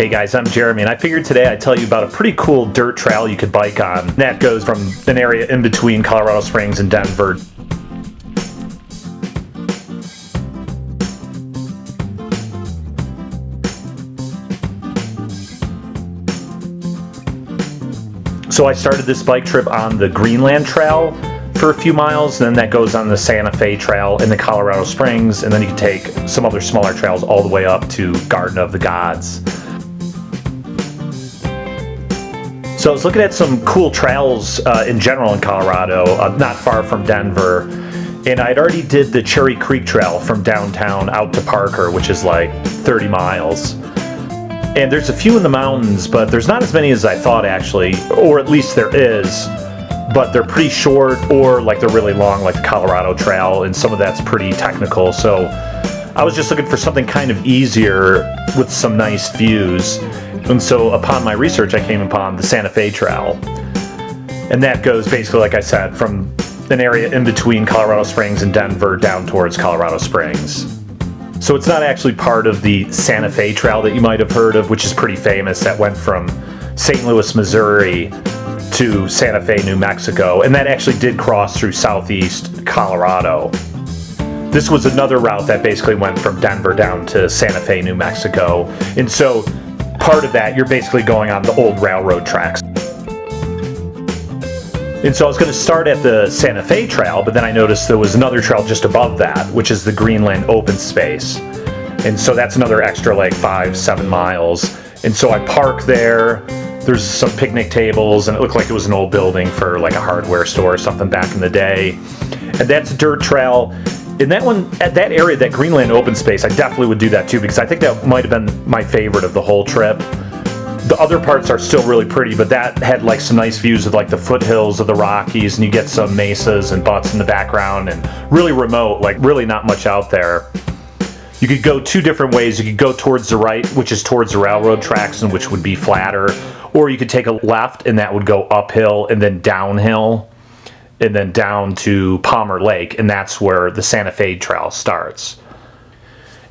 Hey guys, I'm Jeremy, and I figured today I'd tell you about a pretty cool dirt trail you could bike on. That goes from an area in between Colorado Springs and Denver. So I started this bike trip on the Greenland Trail for a few miles, then that goes on the Santa Fe Trail in the Colorado Springs, and then you can take some other smaller trails all the way up to Garden of the Gods. So I was looking at some cool trails in general in Colorado, not far from Denver, and I'd already did the Cherry Creek Trail from downtown out to Parker, which is like 30 miles. And there's a few in the mountains, but there's not as many as I thought actually, or at least there is, but they're pretty short or like they're really long, like the Colorado Trail, and some of that's pretty technical. So I was just looking for something kind of easier with some nice views. And so upon my research, I came upon the Santa Fe Trail. And that goes basically, like I said, from an area in between Colorado Springs and Denver down towards Colorado Springs. So it's not actually part of the Santa Fe Trail that you might have heard of, which is pretty famous, that went from St. Louis, Missouri to Santa Fe, New Mexico. And that actually did cross through southeast Colorado. This was another route that basically went from Denver down to Santa Fe, New Mexico. And so part of that, you're basically going on the old railroad tracks. And so I was going to start at the Santa Fe Trail, but then I noticed there was another trail just above that, which is the Greenland Open Space. And so that's another extra like 5-7 miles. And so I parked there. There's some picnic tables, and it looked like it was an old building for like a hardware store or something back in the day. And that's a dirt trail. In that one, at that area, that Greenland Open Space, I definitely would do that too, because I think that might have been my favorite of the whole trip. The other parts are still really pretty, but that had like some nice views of like the foothills of the Rockies, and you get some mesas and buttes in the background, and really remote, like really not much out there. You could go two different ways. You could go towards the right, which is towards the railroad tracks, and which would be flatter, or you could take a left, and that would go uphill and then downhill, and then down to Palmer Lake, and that's where the Santa Fe Trail starts.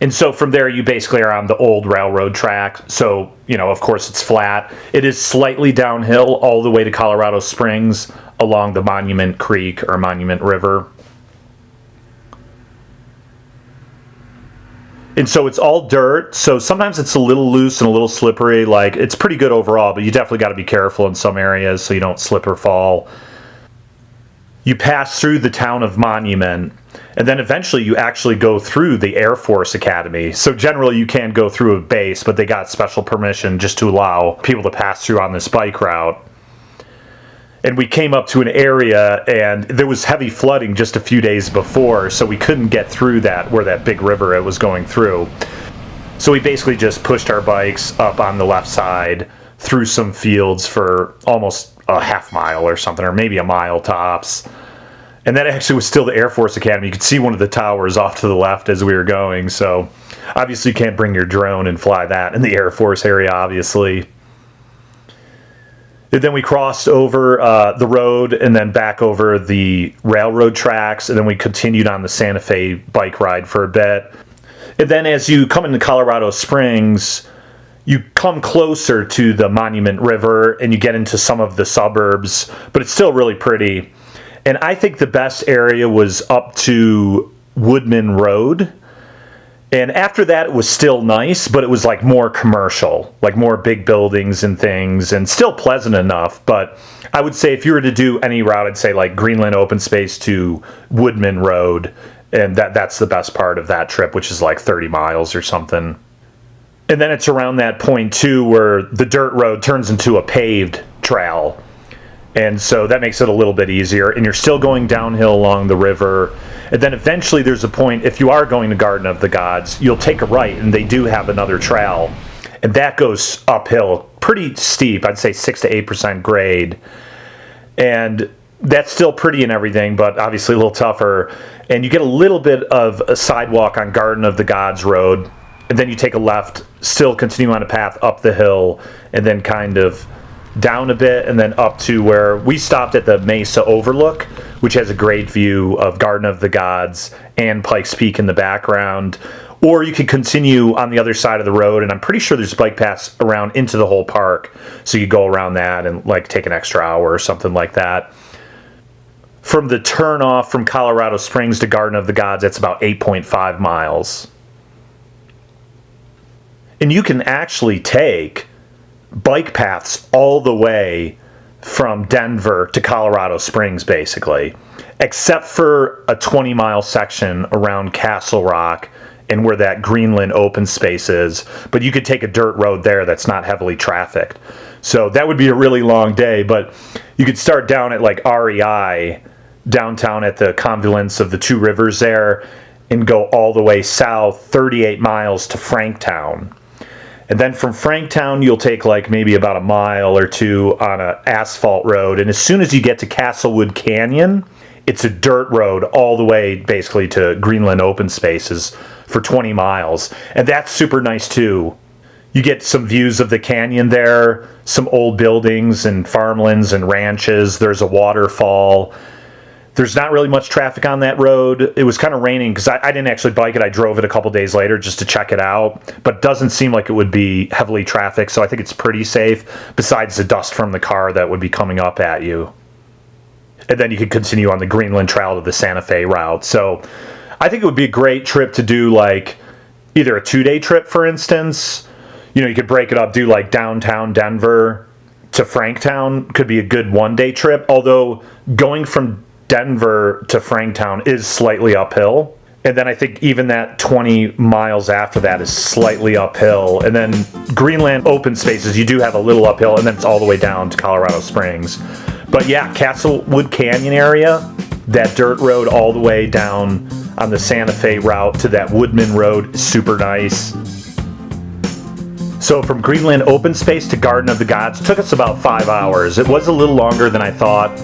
And so from there, you basically are on the old railroad track. So, you know, of course, it's flat. It is slightly downhill all the way to Colorado Springs along the Monument Creek or Monument River. And so it's all dirt. So sometimes it's a little loose and a little slippery. Like, it's pretty good overall, but you definitely got to be careful in some areas so you don't slip or fall. You pass through the town of Monument, and then eventually you actually go through the Air Force Academy. So generally you can go through a base, but they got special permission just to allow people to pass through on this bike route. And we came up to an area, and there was heavy flooding just a few days before, so we couldn't get through that, where that big river it was going through. So we basically just pushed our bikes up on the left side through some fields for almost a half mile or something, or maybe a mile tops. And that actually was still the Air Force Academy. You could see one of the towers off to the left as we were going. So obviously you can't bring your drone and fly that in the Air Force area, obviously. And then we crossed over the road and then back over the railroad tracks. And then we continued on the Santa Fe bike ride for a bit. And then as you come into Colorado Springs, you come closer to the Monument River and you get into some of the suburbs, but it's still really pretty. And I think the best area was up to Woodmen Road. And after that, it was still nice, but it was like more commercial, like more big buildings and things, and still pleasant enough. But I would say if you were to do any route, I'd say like Greenland Open Space to Woodmen Road. And that's the best part of that trip, which is like 30 miles or something. And then it's around that point, too, where the dirt road turns into a paved trail. And so that makes it a little bit easier. And you're still going downhill along the river. And then eventually there's a point, if you are going to Garden of the Gods, you'll take a right, and they do have another trail. And that goes uphill, pretty steep, I'd say 6 to 8% grade. And that's still pretty and everything, but obviously a little tougher. And you get a little bit of a sidewalk on Garden of the Gods Road. And then you take a left, still continue on a path up the hill, and then kind of down a bit, and then up to where we stopped at the Mesa Overlook, which has a great view of Garden of the Gods and Pikes Peak in the background. Or you could continue on the other side of the road, and I'm pretty sure there's bike paths around into the whole park. So you go around that and like take an extra hour or something like that. From the turn off from Colorado Springs to Garden of the Gods, that's about 8.5 miles. And you can actually take bike paths all the way from Denver to Colorado Springs, basically, except for a 20-mile section around Castle Rock and where that Greenland Open Space is. But you could take a dirt road there that's not heavily trafficked. So that would be a really long day, but you could start down at like REI, downtown at the confluence of the two rivers there, and go all the way south 38 miles to Franktown. And then from Franktown, you'll take like maybe about a mile or two on an asphalt road. And as soon as you get to Castlewood Canyon, it's a dirt road all the way basically to Greenland Open Spaces for 20 miles. And that's super nice too. You get some views of the canyon there, some old buildings and farmlands and ranches. There's a waterfall. There's not really much traffic on that road. It was kind of raining because I didn't actually bike it. I drove it a couple days later just to check it out. But it doesn't seem like it would be heavily trafficked, so I think it's pretty safe, besides the dust from the car that would be coming up at you. And then you could continue on the Greenland Trail to the Santa Fe route. So I think it would be a great trip to do, like either a 2-day trip, for instance. You know, you could break it up, do like downtown Denver to Franktown could be a good 1-day trip, although going from Denver to Franktown is slightly uphill. And then I think even that 20 miles after that is slightly uphill. And then Greenland Open Spaces, you do have a little uphill, and then it's all the way down to Colorado Springs. But yeah, Castlewood Canyon area, that dirt road all the way down on the Santa Fe route to that Woodmen road is super nice. So from Greenland Open Space to Garden of the Gods took us about 5 hours. It was a little longer than I thought.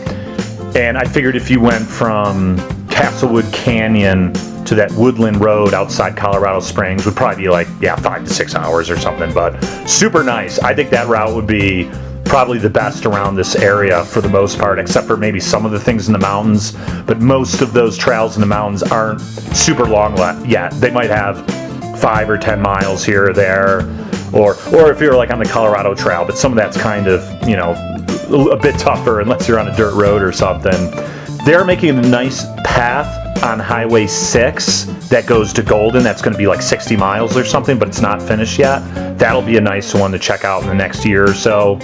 And I figured if you went from Castlewood Canyon to that woodland road outside Colorado Springs would probably be like, 5 to 6 hours or something, but super nice. I think that route would be probably the best around this area for the most part, except for maybe some of the things in the mountains. But most of those trails in the mountains aren't super long yet. They might have 5 or 10 miles here or there, or if you're like on the Colorado Trail, but some of that's kind of, a bit tougher unless you're on a dirt road or something. They're making a nice path on Highway 6 that goes to Golden. That's going to be like 60 miles or something, but it's not finished yet. That'll be a nice one to check out in the next year or so.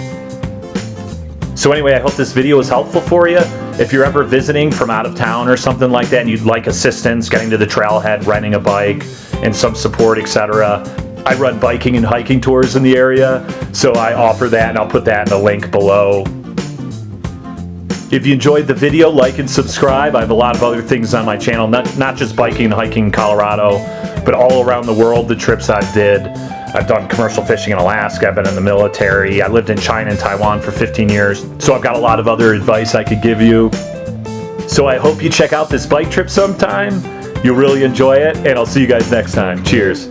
So anyway, I hope this video was helpful for you. If you're ever visiting from out of town or something like that and you'd like assistance getting to the trailhead, renting a bike, and some support, etc., I run biking and hiking tours in the area, so I offer that, and I'll put that in the link below. If you enjoyed the video, like and subscribe. I have a lot of other things on my channel, not just biking and hiking in Colorado, but all around the world, the trips I've did. I've done commercial fishing in Alaska, I've been in the military, I lived in China and Taiwan for 15 years, so I've got a lot of other advice I could give you. So I hope you check out this bike trip sometime. You'll really enjoy it, and I'll see you guys next time. Cheers.